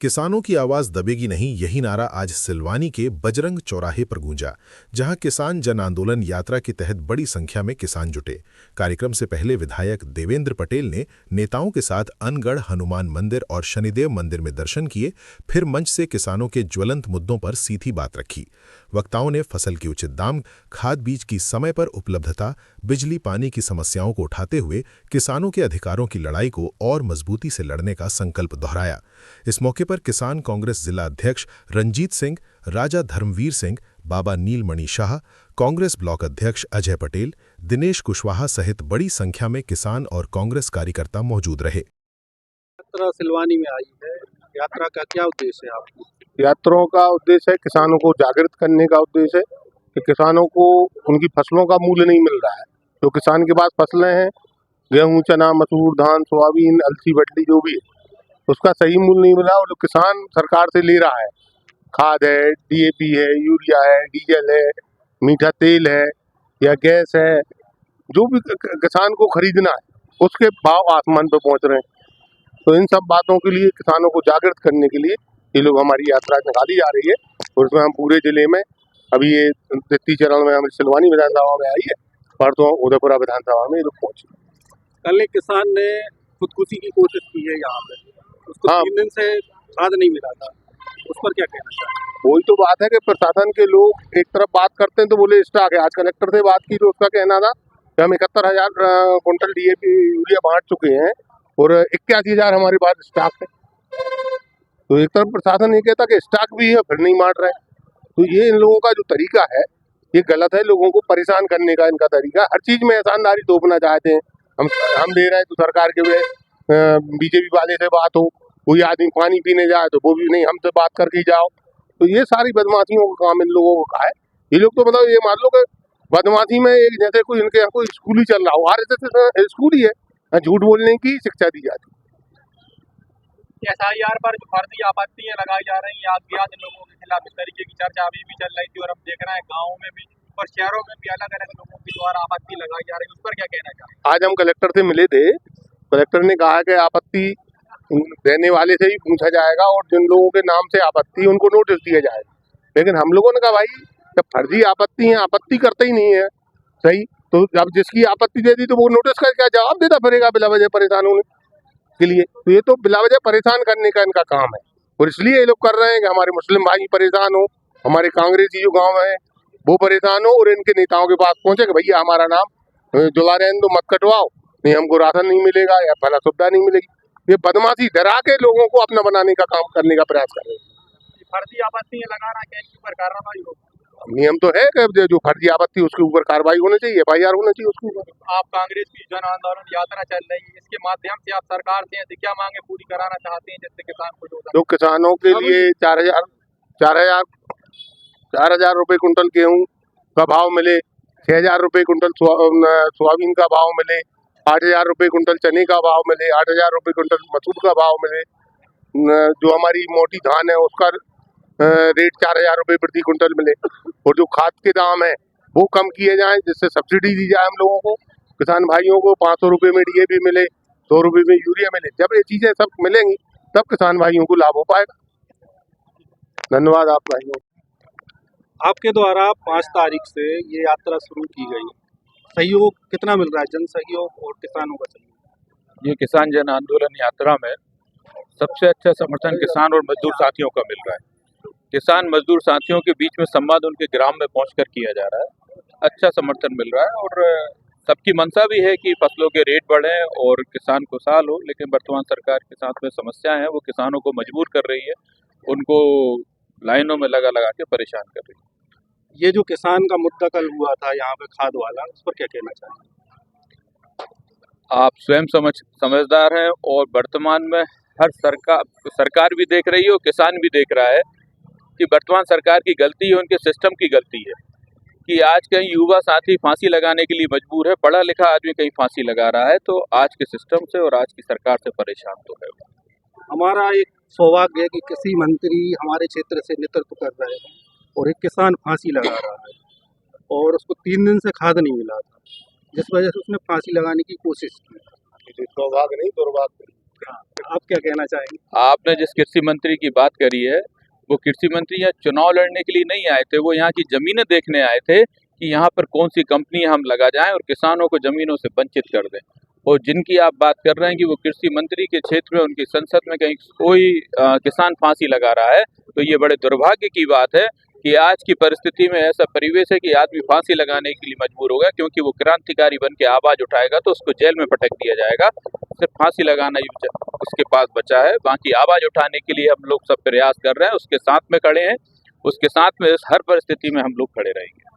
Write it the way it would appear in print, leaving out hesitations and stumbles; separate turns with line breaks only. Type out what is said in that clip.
किसानों की आवाज दबेगी नहीं, यही नारा आज सिलवानी के बजरंग चौराहे पर गूंजा, जहां किसान जन आंदोलन यात्रा के तहत बड़ी संख्या में किसान जुटे। कार्यक्रम से पहले विधायक देवेंद्र पटेल ने नेताओं के साथ अनगढ़ हनुमान मंदिर और शनिदेव मंदिर में दर्शन किए, फिर मंच से किसानों के ज्वलंत मुद्दों पर सीधी बात रखी। वक्ताओं ने फसल के उचित दाम, खाद बीज की समय पर उपलब्धता, बिजली पानी की समस्याओं को उठाते हुए किसानों के अधिकारों की लड़ाई को और मजबूती से लड़ने का संकल्प दोहराया। इस मौके पर किसान कांग्रेस जिला अध्यक्ष रंजीत सिंह, राजा धर्मवीर सिंह, बाबा नीलमणि शाह, कांग्रेस ब्लॉक अध्यक्ष अजय पटेल, दिनेश कुशवाहा सहित बड़ी संख्या में किसान और कांग्रेस कार्यकर्ता मौजूद रहे।
यात्रा सिलवानी में आई है, यात्रा का क्या उद्देश्य है आपकी?
यात्राओं का उद्देश्य है किसानों को जागृत करने का उद्देश्य है कि किसानों को उनकी फसलों का मूल्य नहीं मिल रहा है। जो किसान के पास फसलें हैं, गेहूं, चना, मसूर, धान, सोयाबीन, अलसी, बटली जो भी है, उसका सही मूल्य नहीं मिल रहा। और जो किसान सरकार से ले रहा है, खाद है, डीएपी है, यूरिया है, डीजल है, मीठा तेल है या गैस है, जो भी किसान को खरीदना है उसके भाव आसमान पर पहुंच रहे हैं। तो इन सब बातों के लिए किसानों को जागृत करने के लिए ये लोग हमारी यात्रा निकाली जा रही है। और उसमें हम पूरे जिले में अभी ये तृतीय चरण में हमारी सिलवानी विधानसभा में आई है, परसों उदयपुरा विधानसभा में ये लोग पहुंचे।
कल एक किसान ने खुदकुशी की कोशिश की है यहाँ पे, उसको 3 दिन से खाद नहीं मिला था, उस पर क्या कहना चाहिए?
वही तो बात है कि प्रशासन के लोग एक तरफ बात करते हैं तो बोले स्टॉक है। आज कलेक्टर से बात की तो उसका कहना था कि हम 71,000 कुंटल डीएपी यूरिया बांट चुके हैं और 81,000 हमारे पास स्टॉक है। तो एक तरफ प्रशासन ये कहता कि स्टॉक भी है, फिर नहीं बांट रहे। तो ये इन लोगों का जो तरीका है ये गलत है। लोगों को परेशान करने का इनका तरीका, हर चीज में एहसानदारी थोपना चाहते हैं। हम दे रहे हैं तो सरकार के बीजेपी वाले से बात हो, कोई आदमी पानी पीने जाए तो वो भी नहीं, हमसे बात करके जाओ। तो ये सारी बदमाशियों का काम इन लोगों का है। ये लोग तो मतलब ये मान लो कि बदमाशी में एक जैसे कोई इनके यहाँ कोई स्कूल ही चल रहा हो, आरएसएस स्कूल ही है, झूठ बोलने की शिक्षा दी जाती है।
SIR पर जो फर्जी आपत्तियां लगाई जा रही हैं अज्ञात लोगों के खिलाफ, इस तरीके की चर्चा अभी भी चल रही थी और हम देख रहे हैं गाँव में भी और शहरों में भी अलग अलग लोगों के द्वारा आपत्ति लगाई जा रही है, उस पर क्या कहना चाहिए?
आज हम कलेक्टर से मिले थे, कलेक्टर ने कहा कि आपत्ति देने वाले से ही पूछा जाएगा और जिन लोगों के नाम से आपत्ति उनको नोटिस दिया जाएगा। लेकिन हम लोगों ने कहा भाई जब फर्जी आपत्ति है, आपत्ति करते ही नहीं है सही, तो जब जिसकी आपत्ति दे दी तो वो नोटिस का क्या जवाब देता फिरेगा बिला वजह परेशान होने के लिए। तो ये तो बिला वजह परेशान करने का इनका काम है और इसलिए ये लोग कर रहे हैं कि हमारे मुस्लिम भाई परेशान हो, हमारे कांग्रेसी जो गाँव है वो परेशान हो और इनके नेताओं के पास पहुंचे कि भैया हमारा नाम जुला रहने दो, मत कटवाओ, नहीं हमको राशन नहीं मिलेगा या फला सुविधा नहीं मिलेगी। ये बदमाशी डरा के लोगों को अपना बनाने का काम करने का प्रयास कर रहे हैं।
फर्जी आपत्तियां लगाना क्या इसके ऊपर कार्रवाई हो?
नियम तो है कि जो फर्जी आपत्ति उसके ऊपर कार्रवाई होनी चाहिए, FIR होना चाहिए उसके ऊपर।
आप कांग्रेस की जन आंदोलन यात्रा चल रही है, इसके माध्यम से आप सरकार से ऐसी क्या मांगे पूरी कराना चाहते हैं जिससे किसान खुश हो?
तो किसानों के लिए 4,000 रुपए कुंटल गेहूँ का भाव मिले, 6,000 रुपए कुंटल सोयाबीन का भाव मिले, 8,000 रुपए कुंटल चने का भाव मिले, 8,000 रुपए कुंटल मसूर का भाव मिले, जो हमारी मोटी धान है उसका रेट 4,000 रुपए प्रति कुंटल मिले और जो खाद के दाम है वो कम किए जाएं, जिससे सब्सिडी दी जाए हम लोगों को, किसान भाइयों को 500 रुपए में डीएपी मिले, 100 रुपए में यूरिया मिले। जब ये चीजें सब मिलेंगी तब किसान भाइयों को लाभ हो पाएगा। धन्यवाद आप भाइयों।
आपके द्वारा 5 तारीख से ये यात्रा शुरू की गई, सहयोग कितना मिल रहा है, जन सहयोग और किसानों का सहयोग?
ये किसान जन आंदोलन यात्रा में सबसे अच्छा समर्थन किसान और मजदूर साथियों का मिल रहा है। किसान मजदूर साथियों के बीच में संवाद उनके ग्राम में पहुंचकर किया जा रहा है, अच्छा समर्थन मिल रहा है और सबकी मंशा भी है कि फसलों के रेट बढ़ें और किसान खुशहाल हो। लेकिन वर्तमान सरकार के साथ में समस्याएं हैं, वो किसानों को मजबूर कर रही है, उनको लाइनों में लगा लगा के परेशान कर रही है।
ये जो किसान का मुद्दा कल हुआ था यहाँ पे खाद वाला, उस पर क्या कहना चाहिए?
आप स्वयं समझदार हैं और वर्तमान में हर सरकार भी देख रही है और किसान भी देख रहा है कि वर्तमान सरकार की गलती है, उनके सिस्टम की गलती है कि आज कहीं युवा साथी फांसी लगाने के लिए मजबूर है, पढ़ा लिखा आदमी कहीं फांसी लगा रहा है। तो आज के सिस्टम से और आज की सरकार से परेशान तो है।
हमारा एक सौभाग्य है कि किसी मंत्री हमारे क्षेत्र से नेतृत्व कर रहे हैं और एक किसान फांसी लगा रहा है और उसको 3 दिन से खाद नहीं मिला था, जिस वजह से उसने फांसी लगाने की कोशिश की।
सौभाग्य नहीं दुर्भाग्य।
आप क्या कहना चाहेंगे?
आपने जिस कृषि मंत्री की बात करी है, वो कृषि मंत्री यहाँ चुनाव लड़ने के लिए नहीं आए थे, वो यहाँ की जमीनें देखने आए थे कि यहाँ पर कौन सी कंपनी हम लगा जाएं और किसानों को जमीनों से वंचित कर दें। और जिनकी आप बात कर रहे हैं कि वो कृषि मंत्री के क्षेत्र में, उनकी संसद में कहीं कोई किसान फांसी लगा रहा है, तो ये बड़े दुर्भाग्य की बात है कि आज की परिस्थिति में ऐसा परिवेश है कि आदमी फांसी लगाने के लिए मजबूर होगा, क्योंकि वो क्रांतिकारी बन के आवाज उठाएगा तो उसको जेल में पटक दिया जाएगा। सिर्फ फांसी लगाना ही उसके पास बचा है, बाकी आवाज उठाने के लिए हम लोग सब प्रयास कर रहे हैं, उसके साथ में खड़े हैं, उसके साथ में हर परिस्थिति में हम लोग खड़े रहेंगे।